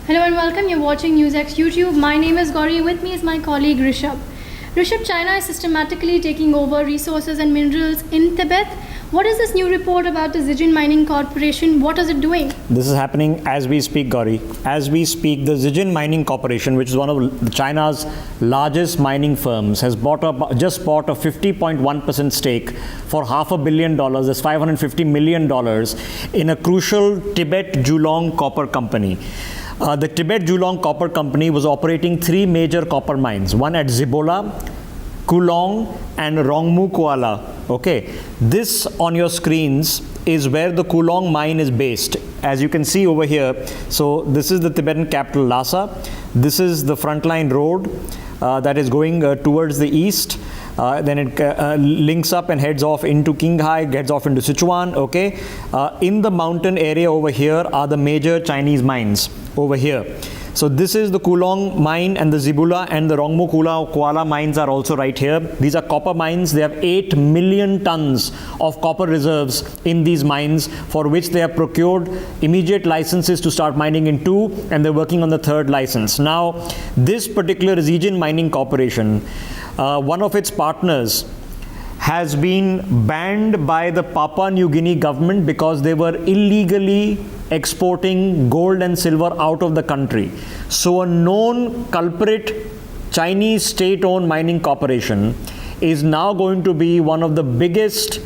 Hello and welcome. You're watching NewsX YouTube. My name is Gauri. With me is my colleague Rishabh. Rishabh, China is systematically taking over resources and minerals in Tibet. What is this new report about the Zijin Mining Corporation? What is it doing? This is happening as we speak, Gauri. As we speak, the Zijin Mining Corporation, which is one of China's largest mining firms, has just bought a 50.1% stake for $500 million, that's $550 million, in a crucial Tibet Julong copper company. The Tibet Julong Copper Company was operating three major copper mines, one at Zibola, Kulong and Rongmu Kuala. Okay, this on your screens is where the Kulong mine is based. As you can see over here, so this is the Tibetan capital Lhasa. This is the frontline road that is going towards the east. Then it links up and heads off into Qinghai, gets off into Sichuan. Okay, in the mountain area over here are the major Chinese mines over here. So this is the Kulong mine, and the Zibula and the Rongmu Kuala mines are also right here. These are copper mines. They have 8 million tons of copper reserves in these mines, for which they have procured immediate licenses to start mining in 2, and they're working on the 3rd license. Now, this particular Zijin Mining Corporation, one of its partners, has been banned by the Papua New Guinea government because they were illegally exporting gold and silver out of the country. So a known culprit, Chinese state-owned mining corporation, is now going to be one of the biggest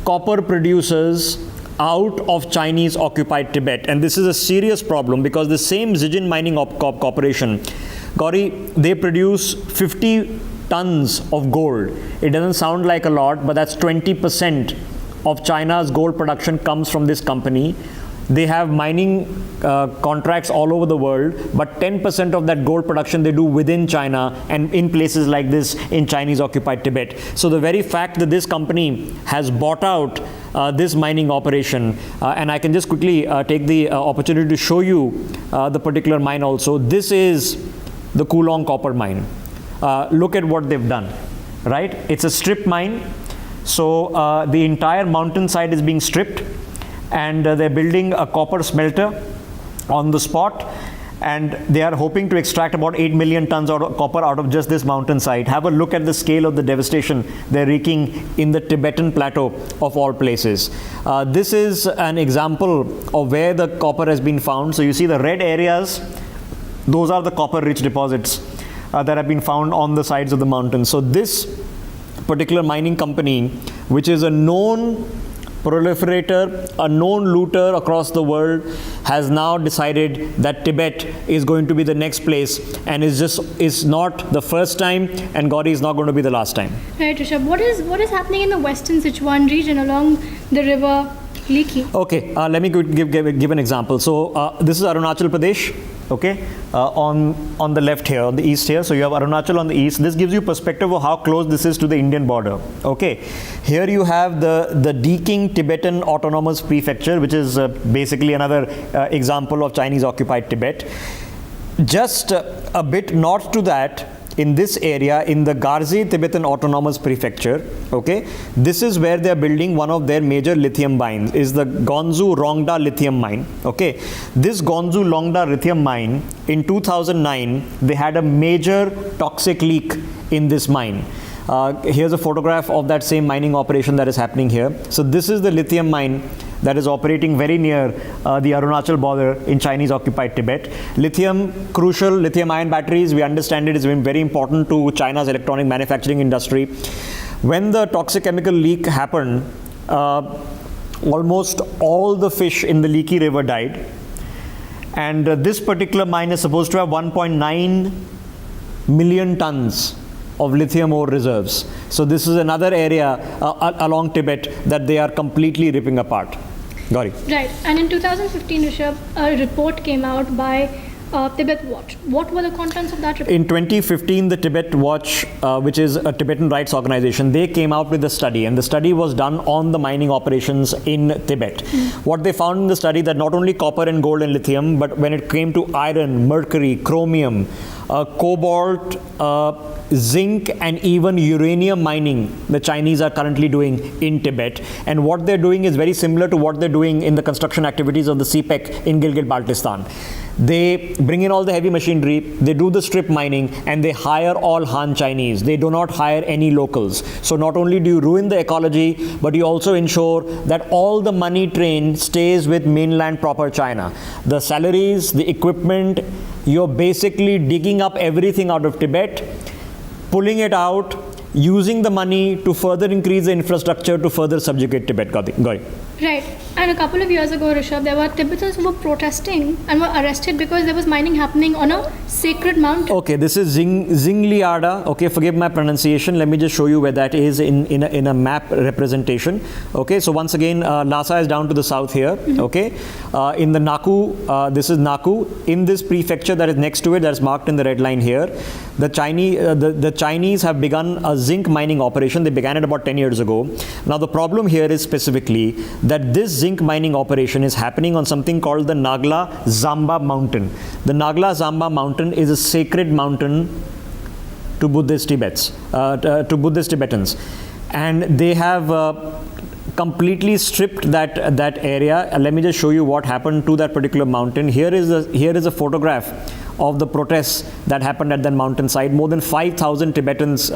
copper producers out of Chinese occupied Tibet. And this is a serious problem because the same Zijin Mining Corporation, Gauri, they produce 50 tons of gold. It doesn't sound like a lot, but that's 20% of China's gold production comes from this company. They have mining contracts all over the world, but 10% of that gold production they do within China and in places like this in Chinese occupied Tibet. So the very fact that this company has bought out this mining operation, and I can just quickly take the opportunity to show you the particular mine also. This is the Kulong copper mine. Look at what they've done, right? It's a strip mine. So the entire mountainside is being stripped, and they're building a copper smelter on the spot, and they are hoping to extract about 8 million tons of copper out of just this mountainside. Have a look at the scale of the devastation they're wreaking in the Tibetan plateau of all places. This is an example of where the copper has been found. So you see the red areas, those are the copper rich deposits that have been found on the sides of the mountain. So this particular mining company, which is a known proliferator, a known looter across the world, has now decided that Tibet is going to be the next place, and is not the first time, and Gauri is not going to be the last time. Right, Rishabh. What is happening in the western Sichuan region along the river Liki? Okay, let me give an example. So this is Arunachal Pradesh. Okay, on the left here, on the east here. So you have Arunachal on the east. This gives you perspective of how close this is to the Indian border. Okay, here you have the Deking Tibetan Autonomous Prefecture, which is basically another example of Chinese occupied Tibet. Just a bit north to that, in this area, in the Garzi Tibetan Autonomous Prefecture, okay, this is where they are building one of their major lithium mines, is the Gonzu Rongda lithium mine. Okay, this Gonzu Rongda lithium mine, in 2009, they had a major toxic leak in this mine. Here's a photograph of that same mining operation that is happening here. So this is the lithium mine that is operating very near the Arunachal border in Chinese occupied Tibet. Lithium, crucial lithium ion batteries, we understand it is very important to China's electronic manufacturing industry. When the toxic chemical leak happened, almost all the fish in the Liki river died. And this particular mine is supposed to have 1.9 million tons of lithium ore reserves. So this is another area along Tibet that they are completely ripping apart. Gauri. Right, and in 2015, Rishabh, a report came out by Tibet Watch. What were the contents of that report? In 2015, the Tibet Watch, which is a Tibetan rights organization, they came out with a study, and the study was done on the mining operations in Tibet. What they found in the study, that not only copper and gold and lithium, but when it came to iron, mercury, chromium, cobalt, zinc, and even uranium mining the Chinese are currently doing in Tibet. And what they're doing is very similar to what they're doing in the construction activities of the CPEC in Gilgit-Baltistan. They bring in all the heavy machinery, they do the strip mining, and they hire all Han Chinese. They do not hire any locals. So not only do you ruin the ecology, but you also ensure that all the money train stays with mainland proper China. The salaries, the equipment, you're basically digging up everything out of Tibet, pulling it out, using the money to further increase the infrastructure to further subjugate Tibet. Gauri. Right. And a couple of years ago, Rishabh, there were Tibetans who were protesting and were arrested because there was mining happening on a sacred mountain. Okay, this is Zingliada. Okay, forgive my pronunciation. Let me just show you where that is in a map representation. Okay, so once again, Lhasa is down to the south here. Okay, in the Naku, this is Naku. In this prefecture that is next to it, that is marked in the red line here, the Chinese have begun a zinc mining operation. They began it about 10 years ago. Now the problem here is specifically that this zinc mining operation is happening on something called the Nagla Zamba mountain. The Nagla Zamba mountain is a sacred mountain to Buddhist Tibetans, and they have completely stripped that area. Let me just show you what happened to that particular mountain. Here is a photograph of the protests that happened at that mountainside. More than 5,000 Tibetans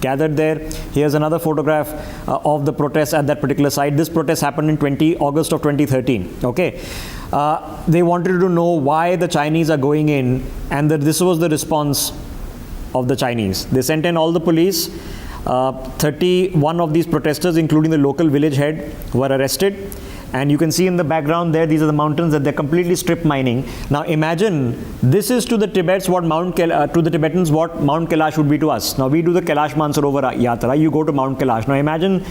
gathered there. Here's another photograph of the protests at that particular site. This protest happened in August of 2013. Okay, they wanted to know why the Chinese are going in, and this was the response of the Chinese. They sent in all the police. 31 of these protesters, including the local village head, were arrested. And you can see in the background there, these are the mountains that they're completely strip mining. Now imagine, this is to the Tibetans what Mount Kailash would be to us. Now we do the Kailash Mansarovar Yatra, you go to Mount Kailash. Now imagine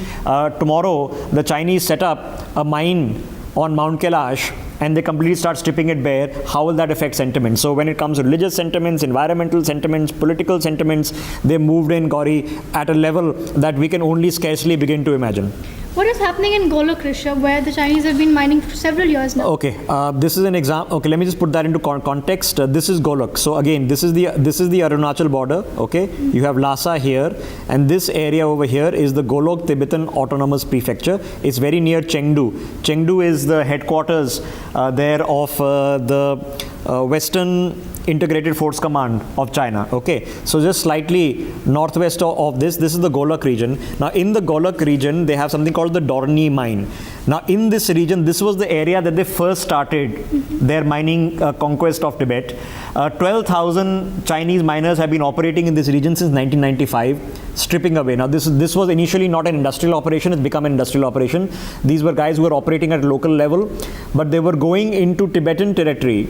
tomorrow the Chinese set up a mine on Mount Kailash and they completely start stripping it bare. How will that affect sentiment? So when it comes to religious sentiments, environmental sentiments, political sentiments, they moved in, Gauri, at a level that we can only scarcely begin to imagine. What is happening in Golok, Rishabh, where the Chinese have been mining for several years now? Okay, this is an example. Okay, let me just put that into context. This is Golok. So again, this is the Arunachal border. Okay, you have Lhasa here, and this area over here is the Golok Tibetan Autonomous Prefecture. It's very near Chengdu. Chengdu is the headquarters there of the Western Integrated Force Command of China. Okay, so just slightly northwest of this is the Golok region. Now in the Golok region, they have something called the Dorni mine. Now in this region, this was the area that they first started their mining conquest of Tibet. 12,000 Chinese miners have been operating in this region since 1995, stripping away. Now this was initially not an industrial operation, it's become an industrial operation. These were guys who were operating at a local level, but they were going into Tibetan territory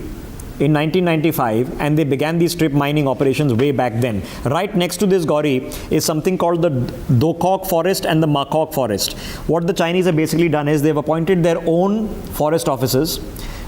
in 1995, and they began these strip mining operations way back then. Right next to this, Gauri, is something called the Dokok forest and the Makok forest. What the Chinese have basically done is they've appointed their own forest officers.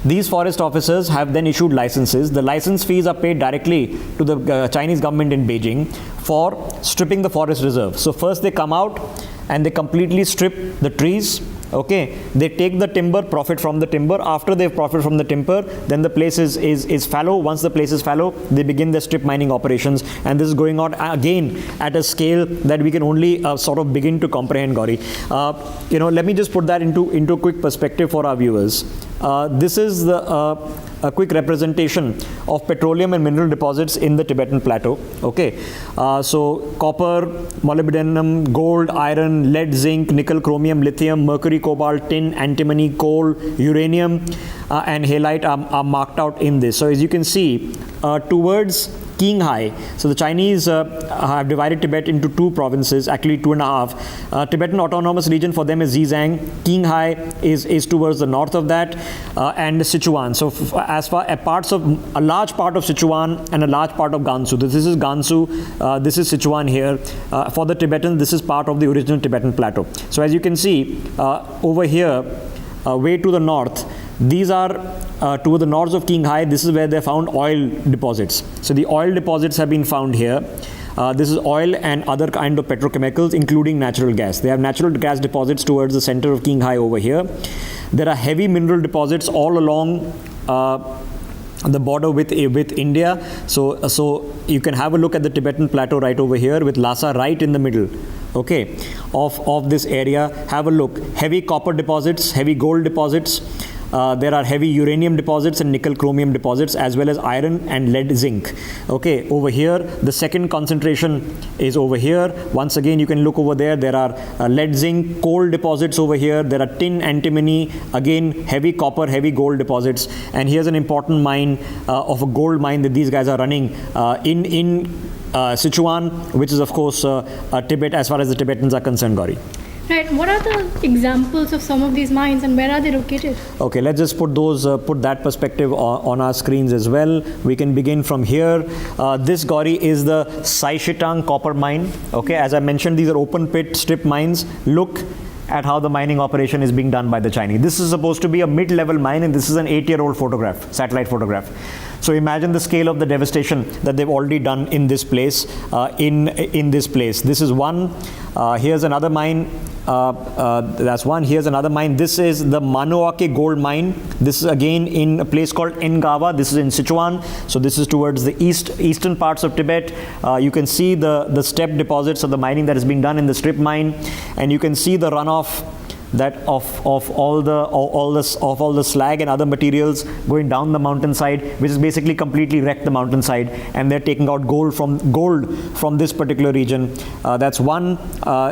These forest officers have then issued licenses. The license fees are paid directly to the Chinese government in Beijing for stripping the forest reserve. So first they come out and they completely strip the trees. Okay, they take the timber, profit from the timber. After they've profited from the timber, then the place is fallow. Once the place is fallow, they begin their strip mining operations, and this is going on again at a scale that we can only sort of begin to comprehend, Gauri. Let me just put that into quick perspective for our viewers. This is a quick representation of petroleum and mineral deposits in the Tibetan plateau. Okay, so copper, molybdenum, gold, iron, lead, zinc, nickel, chromium, lithium, mercury, cobalt, tin, antimony, coal, uranium, and halite are marked out in this. So as you can see, towards Qinghai. So the Chinese have divided Tibet into two provinces, actually 2.5. Tibetan Autonomous Region for them is Xizang. Qinghai is towards the north of that, and Sichuan. So as far as a large part of Sichuan and a large part of Gansu. This is Gansu, this is Sichuan here. For the Tibetans, this is part of the original Tibetan plateau. So as you can see, over here, way to the north, these are to the north of Qinghai. This is where they found oil deposits. So the oil deposits have been found here. This is oil and other kind of petrochemicals, including natural gas. They have natural gas deposits towards the center of Qinghai over here. There are heavy mineral deposits all along the border with India. So you can have a look at the Tibetan plateau right over here with Lhasa right in the middle. Okay, of this area. Have a look. Heavy copper deposits, heavy gold deposits. there are heavy uranium deposits and nickel chromium deposits, as well as iron and lead zinc. Okay, over here, the second concentration is over here. Once again, you can look over there. There are lead zinc, coal deposits over here. There are tin, antimony, again, heavy copper, heavy gold deposits. And here's an important mine of a gold mine that these guys are running in Sichuan, which is, of course, Tibet, as far as the Tibetans are concerned, Gauri. Right. What are the examples of some of these mines and where are they located? Okay, let's just put that perspective on our screens as well. We can begin from here. This, Gauri, is the Saishitang copper mine. Okay, as I mentioned, these are open pit strip mines. Look at how the mining operation is being done by the Chinese. This is supposed to be a mid-level mine, and this is an 8-year-old photograph, satellite photograph. So imagine the scale of the devastation that they've already done in this place. In this place, this is one. Here's another mine. That's one. Here's another mine. This is the Manoake gold mine. This is again in a place called Ngawa. This is in Sichuan. So this is towards the eastern parts of Tibet. You can see the step deposits of the mining that is being done in the strip mine, and you can see the runoff that of all the slag and other materials going down the mountainside, which is basically completely wrecked the mountainside, and they're taking out gold from this particular region. That's one.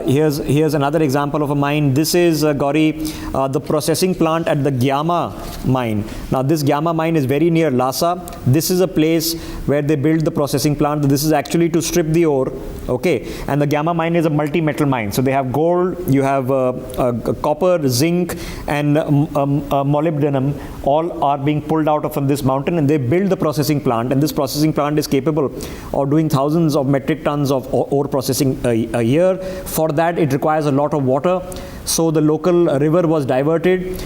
Here's another example of a mine. This is Gauri, the processing plant at the Gyama mine. Now this Gyama mine is very near Lhasa. This is a place where they build the processing plant. This is actually to strip the ore. Okay, and the Gyama mine is a multi-metal mine. So they have gold, you have copper, zinc, and molybdenum. All are being pulled out from this mountain, and they build the processing plant. And this processing plant is capable of doing thousands of metric tons of ore processing a year. For that, it requires a lot of water. So the local river was diverted.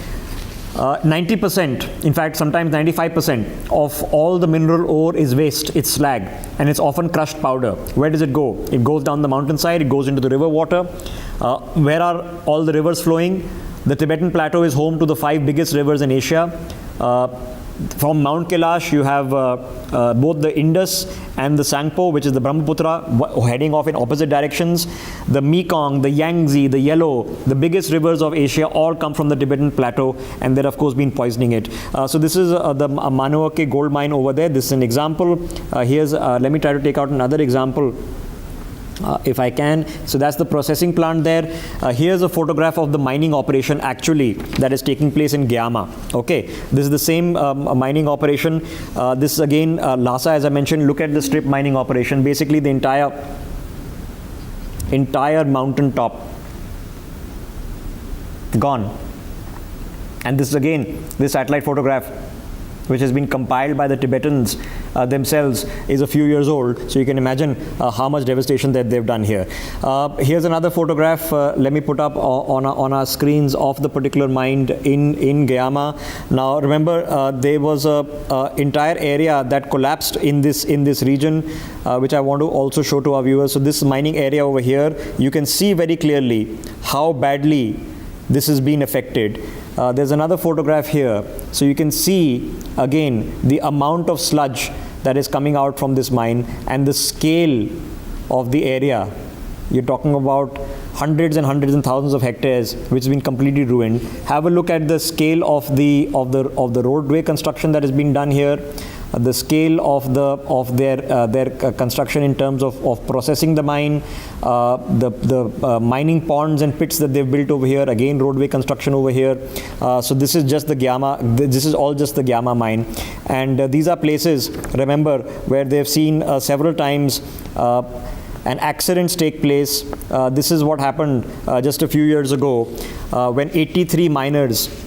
90%, in fact sometimes 95% of all the mineral ore is waste, it's slag, and it's often crushed powder. Where does it go? It goes down the mountainside, it goes into the river water. Where are all the rivers flowing? The Tibetan plateau is home to the 5 biggest rivers in Asia. From Mount Kailash, you have both the Indus and the Sangpo, which is the Brahmaputra, heading off in opposite directions. The Mekong, the Yangtze, the Yellow, the biggest rivers of Asia, all come from the Tibetan plateau, and they're of course been poisoning it. So this is the Manoake gold mine over there. This is an example. Let me try to take out another example. If I can. So that's the processing plant there. Here's a photograph of the mining operation actually that is taking place in Gyama. Okay, this is the same mining operation. This is again Lhasa, as I mentioned. Look at the strip mining operation. Basically the entire mountain top gone. And this is again this satellite photograph, which has been compiled by the Tibetans themselves, is a few years old. So you can imagine how much devastation that they've done here. Here's another photograph. Let me put up on our screens of the particular mine in Gyama. Now remember, there was a entire area that collapsed in this region, which I want to also show to our viewers. So this mining area over here, you can see very clearly how badly this has been affected. There's another photograph here. So you can see again the amount of sludge that is coming out from this mine and the scale of the area. You're talking about hundreds and hundreds and thousands of hectares which has been completely ruined. Have a look at the scale of the roadway construction that has been done here. The scale of their construction in terms of processing the mine, the mining ponds and pits that they've built over here. Again, roadway construction over here. So this is just the Gyama. This is all just the Gyama mine, and these are places, remember, where they've seen several times and accidents take place. This is what happened just a few years ago when 83 miners.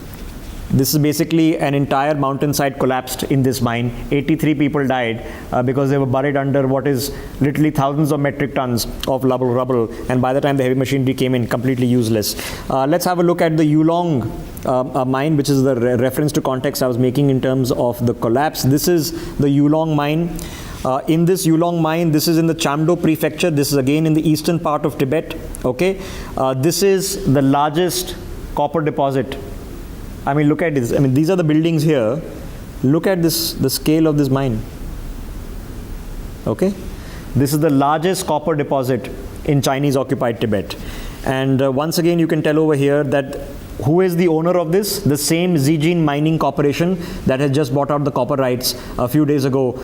This is basically an entire mountainside collapsed in this mine. 83 people died because they were buried under what is literally thousands of metric tons of rubble, and by the time the heavy machinery came in, completely useless. Let's have a look at the Yulong mine, which is the reference to context I was making in terms of the collapse. This is the Yulong mine. In this Yulong mine, this is in the Chamdo prefecture. This is again in the eastern part of Tibet. Okay, this is the largest copper deposit. I mean, look at this. I mean, these are the buildings here. Look at this, the scale of this mine. Okay, this is the largest copper deposit in Chinese occupied Tibet. And once again, you can tell over here that Who is the owner of this? The same Zijin Mining Corporation that has just bought out the copper rights a few days ago.